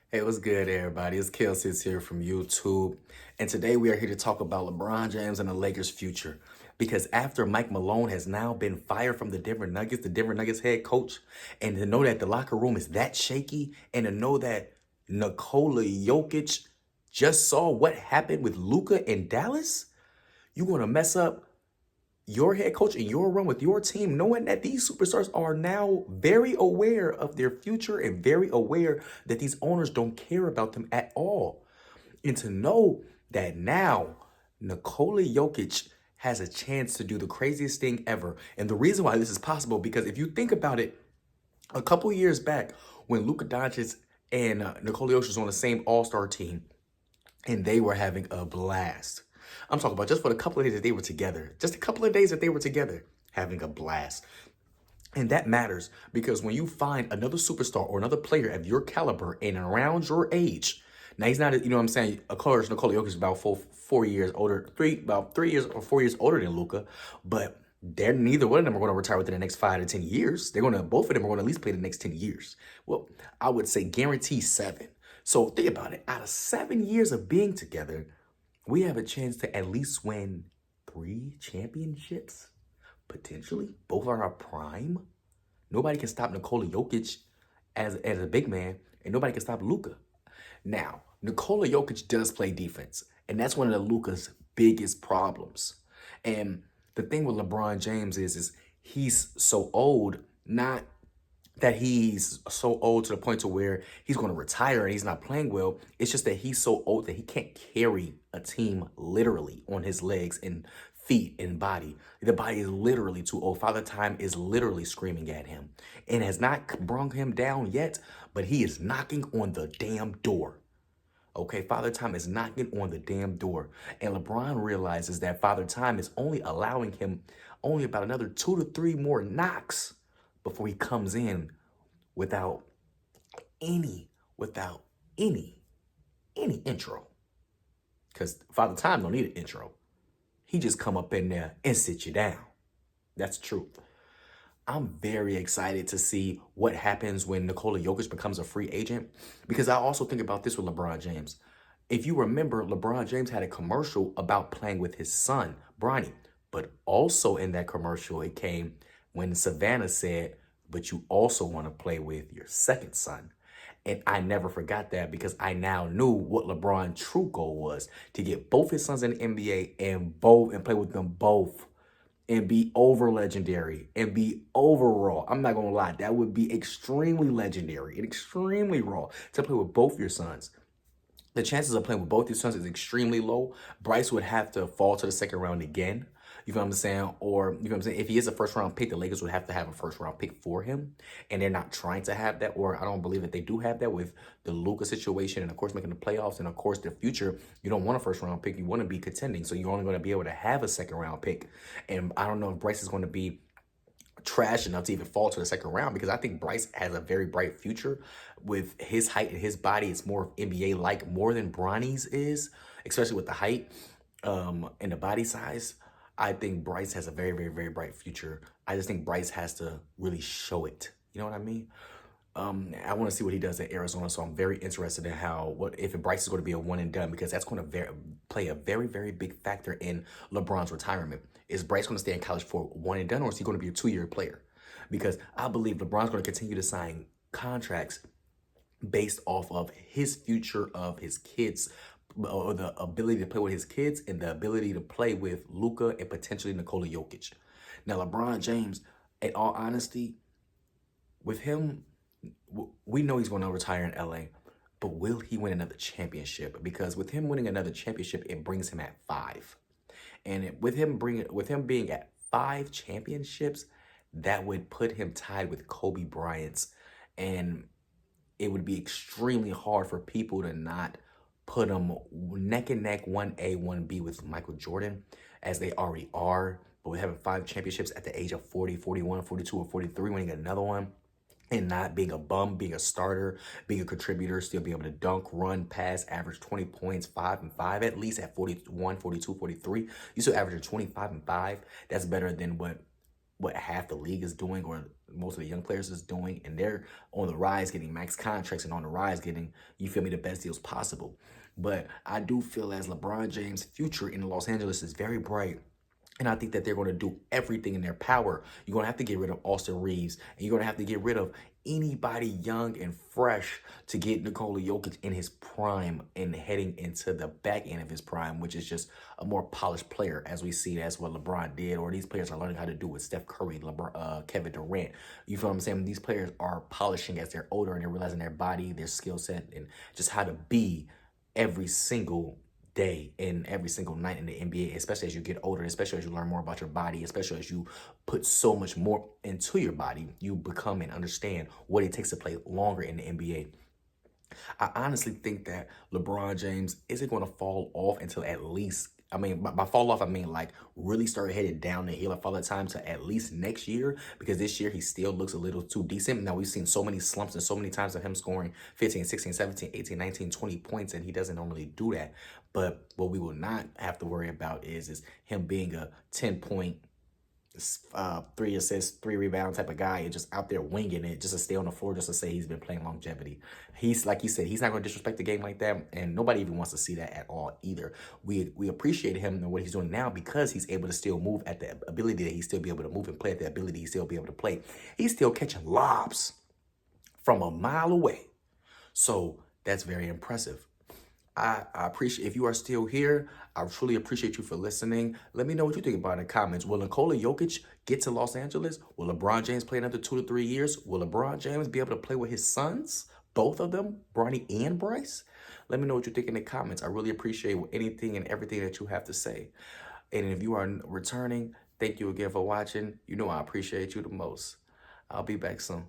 Hey, what's good, everybody? It's Kelsey's here from YouTube. And today we are here to talk about LeBron James and the Lakers' future. Because after Mike Malone has now been fired from the Denver Nuggets head coach, and to know that the locker room is that shaky, and to know that Nikola Jokic just saw what happened with Luka in Dallas, you want to mess up your head coach and your run with your team, knowing that these superstars are now very aware of their future and very aware that these owners don't care about them at all. And to know that now Nikola Jokic has a chance to do the craziest thing ever. And the reason why this is possible, because if you think about it, a couple years back when Luka Doncic and Nikola Jokic was on the same All-Star team, and they were having a blast. I'm talking about just for the couple of days that they were together, just a couple of days that they were together, having a blast. And that matters because when you find another superstar or another player of your caliber and around your age, now he's not, you know what I'm saying? Of course, Nikola Jokic is about four years older, about 3 years or 4 years older than Luka, but they're neither one of them are going to retire within the next 5 to 10 years. Both of them are going to at least play the next 10 years. Well, I would say guarantee 7. So think about it. Out of 7 years of being together, we have a chance to at least win 3 championships, potentially. Both are our prime. Nobody can stop Nikola Jokic as a big man, and nobody can stop Luka. Now, Nikola Jokic does play defense, and that's one of Luka's biggest problems. And the thing with LeBron James is he's so old, not that he's so old to the point to where he's going to retire and he's not playing well. It's just that he's so old that he can't carry a team literally on his legs and feet and body. The body is literally too old. Father Time is literally screaming at him and has not brung him down yet, but he is knocking on the damn door. Okay, Father Time is knocking on the damn door. And LeBron realizes that Father Time is only allowing him only about another 2 to 3 more knocks before he comes in without without any, any intro. Because Father Time don't need an intro. He just come up in there and sit you down. That's the truth. I'm very excited to see what happens when Nikola Jokic becomes a free agent because I also think about this with LeBron James. If you remember, LeBron James had a commercial about playing with his son, Bronny. But also in that commercial, it came when Savannah said, but you also want to play with your second son. And I never forgot that because I now knew what LeBron's true goal was to get both his sons in the NBA and play with them both and be over legendary and be over raw. I'm not gonna lie, that would be extremely legendary and extremely raw to play with both your sons. The chances of playing with both your sons is extremely low. Bryce would have to fall to the second round again. You know what I'm saying? Or, you know what I'm saying? If he is a first round pick, the Lakers would have to have a first round pick for him. And they're not trying to have that. Or I don't believe that they do have that with the Luka situation. And of course, making the playoffs. And of course, the future, you don't want a first round pick. You want to be contending. So you're only going to be able to have a second round pick. And I don't know if Bryce is going to be trash enough to even fall to the second round because I think Bryce has a very bright future with his height and his body. It's more NBA like more than Bronny's is, especially with the height and the body size. I think Bryce has a very, very, very bright future. I just think Bryce has to really show it. You know what I mean? I want to see what he does at Arizona, so I'm very interested in what if Bryce is going to be a one and done because that's going to play a very, very big factor in LeBron's retirement. Is Bryce going to stay in college for one and done, or is he going to be a 2-year player? Because I believe LeBron's going to continue to sign contracts based off of his future of his kids, or the ability to play with his kids and the ability to play with Luka and potentially Nikola Jokic. Now, LeBron James, in all honesty, with him, we know he's going to retire in LA, but will he win another championship? Because with him winning another championship, it brings him at 5. And with him being at 5 championships, that would put him tied with Kobe Bryant's. And it would be extremely hard for people to not put him neck and neck 1A, 1B with Michael Jordan, as they already are. But with having 5 championships at the age of 40, 41, 42, or 43, winning another one, and not being a bum, being a starter, being a contributor, still being able to dunk, run, pass, average 20 points, 5 and 5 at least at 41, 42, 43. You still averaging 25 and 5. That's better than what half the league is doing, or most of the young players is doing, and they're on the rise getting max contracts and on the rise getting, you feel me, the best deals possible. But I do feel as LeBron James' future in Los Angeles is very bright. And I think that they're going to do everything in their power. You're going to have to get rid of Austin Reeves. And you're going to have to get rid of anybody young and fresh to get Nikola Jokic in his prime and heading into the back end of his prime, which is just a more polished player, as we see that's what LeBron did, or these players are learning how to do with Steph Curry, LeBron, Kevin Durant. You feel what I'm saying? These players are polishing as they're older and they're realizing their body, their skill set, and just how to be every single day and every single night in the NBA, especially as you get older, especially as you learn more about your body, especially as you put so much more into your body, you become and understand what it takes to play longer in the NBA. I honestly think that LeBron James isn't going to fall off until at least, I mean, by fall off, I mean like really start headed down the hill of Father Time to at least next year, because this year he still looks a little too decent. Now, we've seen so many slumps and so many times of him scoring 15, 16, 17, 18, 19, 20 points, and he doesn't normally do that. But what we will not have to worry about is him being a 10-point 3 assists, 3 rebound type of guy and just out there winging it just to stay on the floor just to say he's been playing longevity. He's, like you said, he's not going to disrespect the game like that, and nobody even wants to see that at all either. We appreciate him and what he's doing now because he's able to still move at the ability that he still be able to move and play at the ability he still be able to play. He's still catching lobs from a mile away. So that's very impressive. I appreciate, if you are still here, I truly appreciate you for listening. Let me know what you think about it in the comments. Will Nikola Jokic get to Los Angeles? Will LeBron James play another 2 to 3 years? Will LeBron James be able to play with his sons? Both of them, Bronny and Bryce? Let me know what you think in the comments. I really appreciate anything and everything that you have to say. And if you are returning, thank you again for watching. You know I appreciate you the most. I'll be back soon.